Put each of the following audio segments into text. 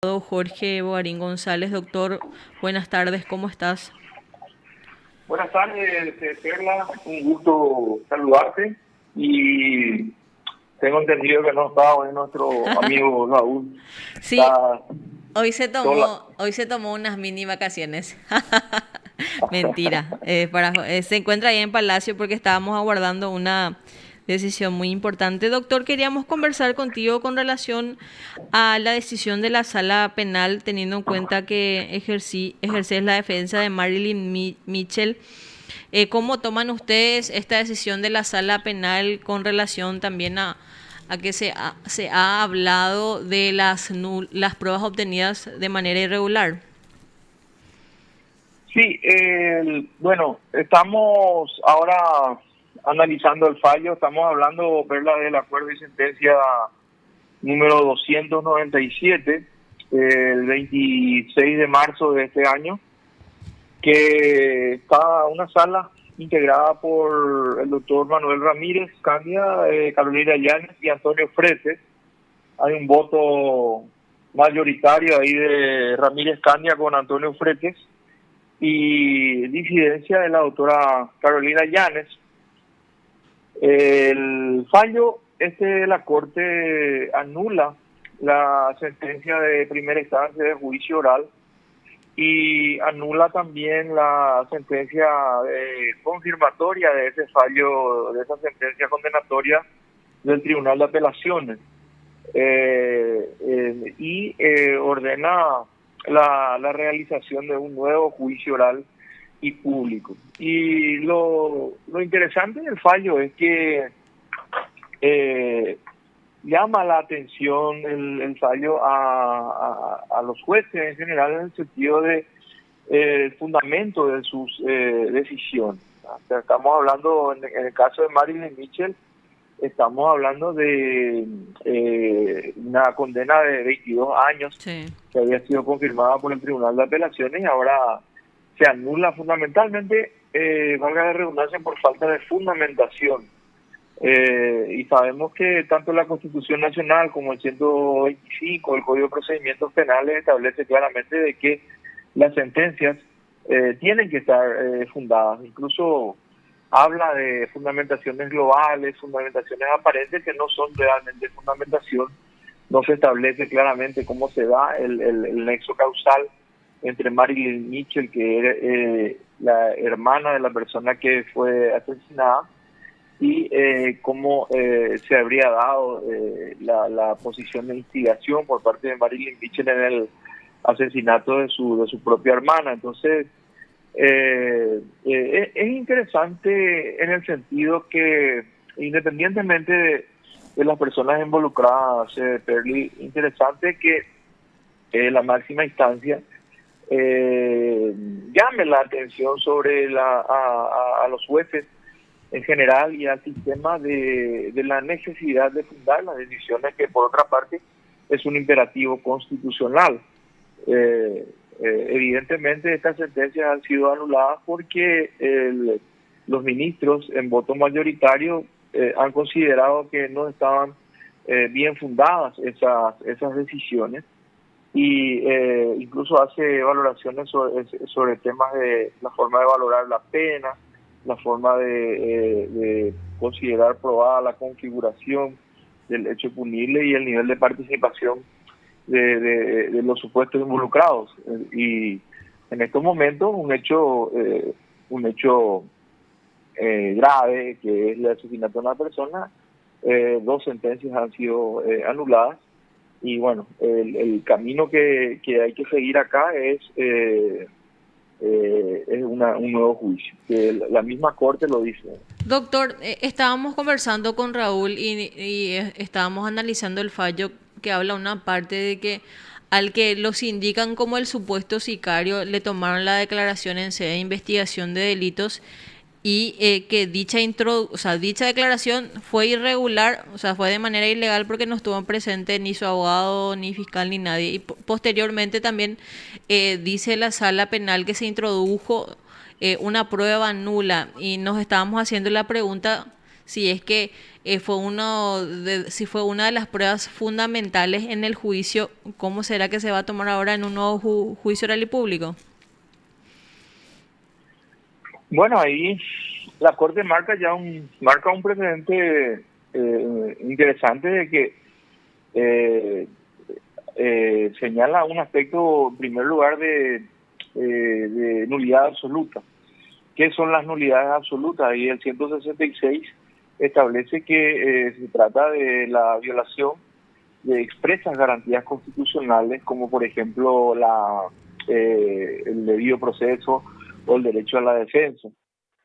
Jorge Bogarín González. Doctor, buenas tardes, ¿cómo estás? Buenas tardes, Perla. Un gusto saludarte. Y tengo entendido que no está hoy nuestro amigo Raúl. Sí, Está sola. hoy se tomó unas mini vacaciones. Mentira, se encuentra ahí en Palacio porque estábamos aguardando una decisión muy importante. Doctor, queríamos conversar contigo con relación a la decisión de la sala penal, teniendo en cuenta que ejerces la defensa de Marilyn Mitchell. ¿Cómo toman ustedes esta decisión de la sala penal con relación también a que se ha hablado de las pruebas obtenidas de manera irregular? Sí, bueno, estamos ahora analizando el fallo. Estamos hablando, Perla, del acuerdo y sentencia número 297, el 26 de marzo de este año, que está una sala integrada por el doctor Manuel Ramírez Candia, Carolina Llanes y Antonio Fretes. Hay un voto mayoritario ahí de Ramírez Candia con Antonio Fretes y disidencia de la doctora Carolina Llanes. El fallo de la Corte anula la sentencia de primera instancia de juicio oral y anula también la sentencia confirmatoria de ese fallo, de esa sentencia condenatoria del Tribunal de Apelaciones, ordena la realización de un nuevo juicio oral y público. Y lo interesante del fallo es que llama la atención el fallo a los jueces en general, en el sentido de el fundamento de sus decisiones. O sea, estamos hablando, en el caso de Marilyn Mitchell, estamos hablando de una condena de 22 años Sí. que había sido confirmada por el Tribunal de Apelaciones y ahora se anula fundamentalmente, valga la redundancia, por falta de fundamentación. Y sabemos que tanto la Constitución Nacional como el 125, el Código de Procedimientos Penales, establece claramente de que las sentencias tienen que estar fundadas. Incluso habla de fundamentaciones globales, fundamentaciones aparentes que no son realmente fundamentación. No se establece claramente cómo se da el nexo causal entre Marilyn Mitchell, que era la hermana de la persona que fue asesinada, y cómo se habría dado la posición de instigación por parte de Marilyn Mitchell en el asesinato de su propia hermana. Entonces, es interesante en el sentido que, independientemente de las personas involucradas, Perly, interesante que la máxima instancia llame la atención sobre a los jueces en general y al sistema de la necesidad de fundar las decisiones, que por otra parte es un imperativo constitucional. Evidentemente estas sentencias han sido anuladas porque los ministros en voto mayoritario han considerado que no estaban bien fundadas esas decisiones, y incluso hace valoraciones sobre temas de la forma de valorar la pena, la forma de considerar probada la configuración del hecho punible y el nivel de participación de los supuestos involucrados. Y en estos momentos un hecho grave, que es el asesinato de una persona, dos sentencias han sido anuladas. Y bueno, el camino que hay que seguir acá es un nuevo juicio, que la misma Corte lo dice. Doctor, estábamos conversando con Raúl y estábamos analizando el fallo que habla una parte de que al que los indican como el supuesto sicario le tomaron la declaración en sede de investigación de delitos y que o sea, dicha declaración fue irregular, o sea, fue de manera ilegal porque no estuvo presente ni su abogado, ni fiscal, ni nadie. Y posteriormente también dice la sala penal que se introdujo una prueba nula y nos estábamos haciendo la pregunta si es que si fue una de las pruebas fundamentales en el juicio, ¿cómo será que se va a tomar ahora en un nuevo juicio oral y público? Bueno, ahí la Corte marca un precedente interesante de que eh, señala un aspecto, en primer lugar, de nulidad absoluta. ¿Qué son las nulidades absolutas? Ahí el 166 establece que se trata de la violación de expresas garantías constitucionales, como por ejemplo el debido proceso o el derecho a la defensa.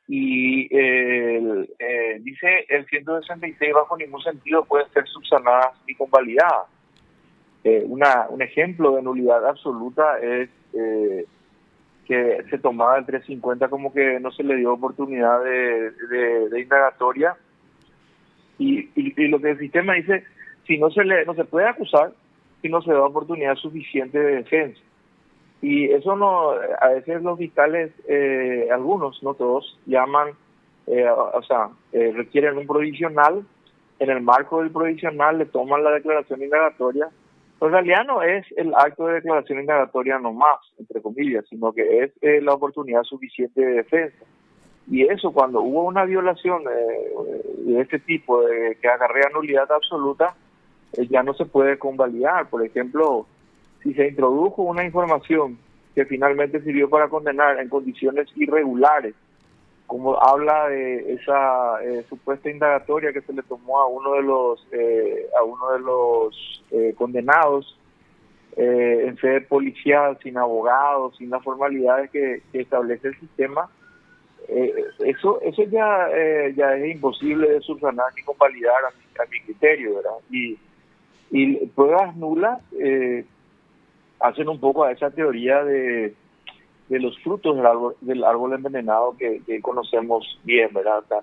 Y dice el 166, bajo ningún sentido pueden ser subsanadas ni convalidadas. Un ejemplo de nulidad absoluta es que se tomaba el 350 como que no se le dio oportunidad de indagatoria y lo que el sistema dice, si no se puede acusar si no se da oportunidad suficiente de defensa. Y eso no, a veces los fiscales, algunos, no todos, llaman, requieren un provisional. En el marco del provisional le toman la declaración indagatoria. Pero en realidad no es el acto de declaración indagatoria nomás, entre comillas, sino que es la oportunidad suficiente de defensa. Y eso, cuando hubo una violación de este tipo, que acarrea nulidad absoluta, ya no se puede convalidar. Por ejemplo, si se introdujo una información que finalmente sirvió para condenar en condiciones irregulares, como habla de esa supuesta indagatoria que se le tomó a uno de los condenados en sede policial, sin abogados, sin las formalidades que establece el sistema, eso ya es imposible de subsanar ni convalidar a mi criterio, ¿verdad? Y pruebas nulas hacen un poco a esa teoría de los frutos del árbol envenenado que conocemos bien, ¿verdad? O sea,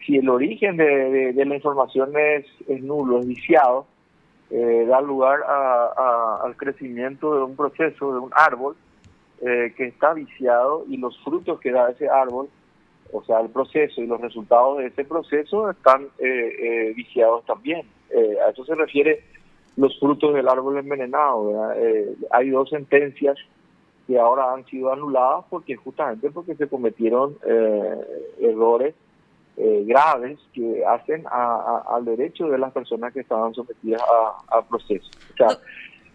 si el origen de la información es nulo, es viciado, da lugar al crecimiento de un proceso, de un árbol que está viciado, y los frutos que da ese árbol, o sea, el proceso y los resultados de ese proceso están viciados también. A eso se refiere los frutos del árbol envenenado, ¿verdad? Hay dos sentencias que ahora han sido anuladas justamente porque se cometieron errores graves que hacen al derecho de las personas que estaban sometidas a proceso. O sea, Do-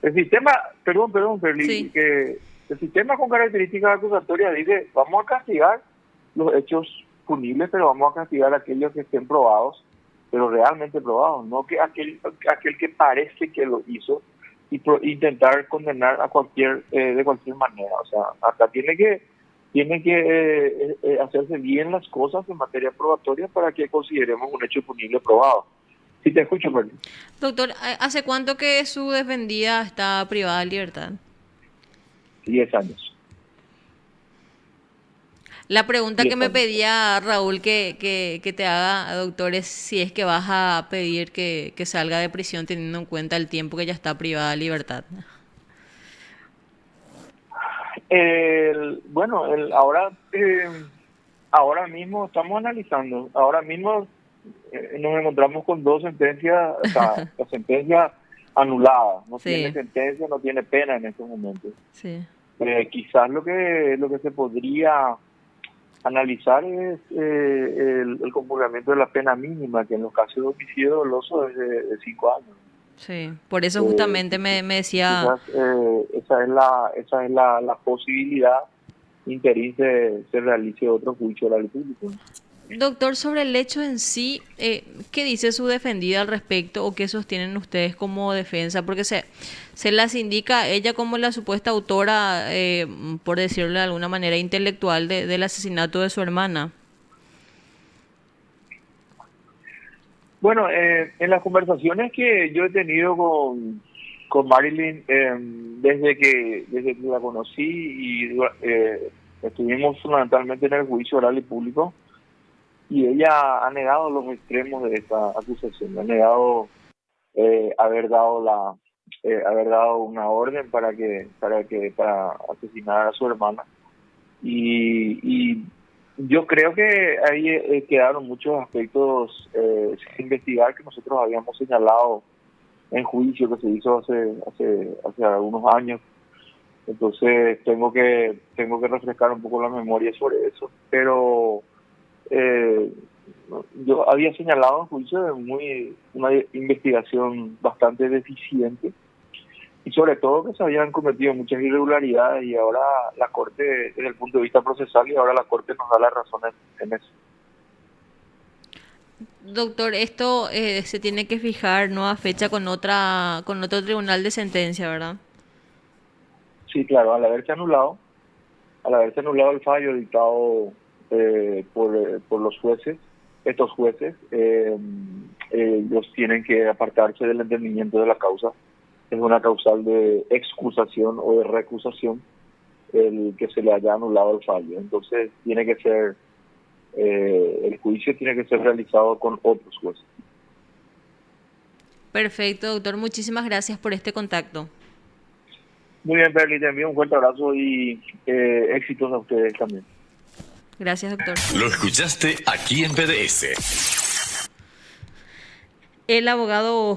el sistema, perdón, Ferli, sí. que el sistema con características acusatorias dice, vamos a castigar los hechos punibles, pero vamos a castigar a aquellos que estén probados, pero realmente probados, no que aquel que parece que lo hizo y intentar condenar a de cualquier manera. O sea, acá tiene que hacerse bien las cosas en materia probatoria para que consideremos un hecho punible probado. Si te escucho, Ferli. Doctor, ¿hace cuánto que su defendida está privada de libertad? 10 años. La pregunta que 10 me años. pedía Raúl que te haga, doctor, es si es que vas a pedir que salga de prisión teniendo en cuenta el tiempo que ya está privada de libertad. Bueno, ahora mismo estamos analizando, ahora mismo nos encontramos con dos sentencias, o sea, la sentencia anulada, no tiene Sí, sentencia, no tiene pena en estos momentos. sí. Quizás lo que se podría analizar es el comportamiento de la pena mínima, que en los casos de homicidio doloso es de 5 años. Sí, por eso Eh, justamente me decía, Quizás esa es la posibilidad interín se realice otro juicio oral y público. doctor, sobre el hecho en sí, ¿qué dice su defendida al respecto o qué sostienen ustedes como defensa? Porque se las indica a ella como la supuesta autora, por decirlo de alguna manera, intelectual del asesinato de su hermana. Bueno, en las conversaciones que yo he tenido con Marilyn, desde que la conocí y estuvimos fundamentalmente en el juicio oral y público, y ella ha negado los extremos de esta acusación, ha negado haber dado una orden para asesinar a su hermana, y Yo creo que ahí quedaron muchos aspectos sin investigar que nosotros habíamos señalado en juicio que se hizo hace algunos años. Entonces tengo que refrescar un poco la memoria sobre eso. Pero eh, yo había señalado en juicio de una investigación bastante deficiente y sobre todo que se habían cometido muchas irregularidades y ahora la Corte, desde el punto de vista procesal, y ahora la Corte nos da la razón en eso. Doctor, esto se tiene que fijar nueva fecha con otro tribunal de sentencia, ¿verdad? Sí, claro, al haberse anulado el fallo dictado por los jueces, estos jueces, ellos tienen que apartarse del entendimiento de la causa. Es una causal de excusación o de recusación el que se le haya anulado el fallo. Entonces el juicio tiene que ser realizado con otros jueces. Perfecto, doctor. Muchísimas gracias por este contacto. Muy bien, Perly, te envío un fuerte abrazo y éxitos a ustedes también. Gracias, doctor. Lo escuchaste aquí en PDS. El abogado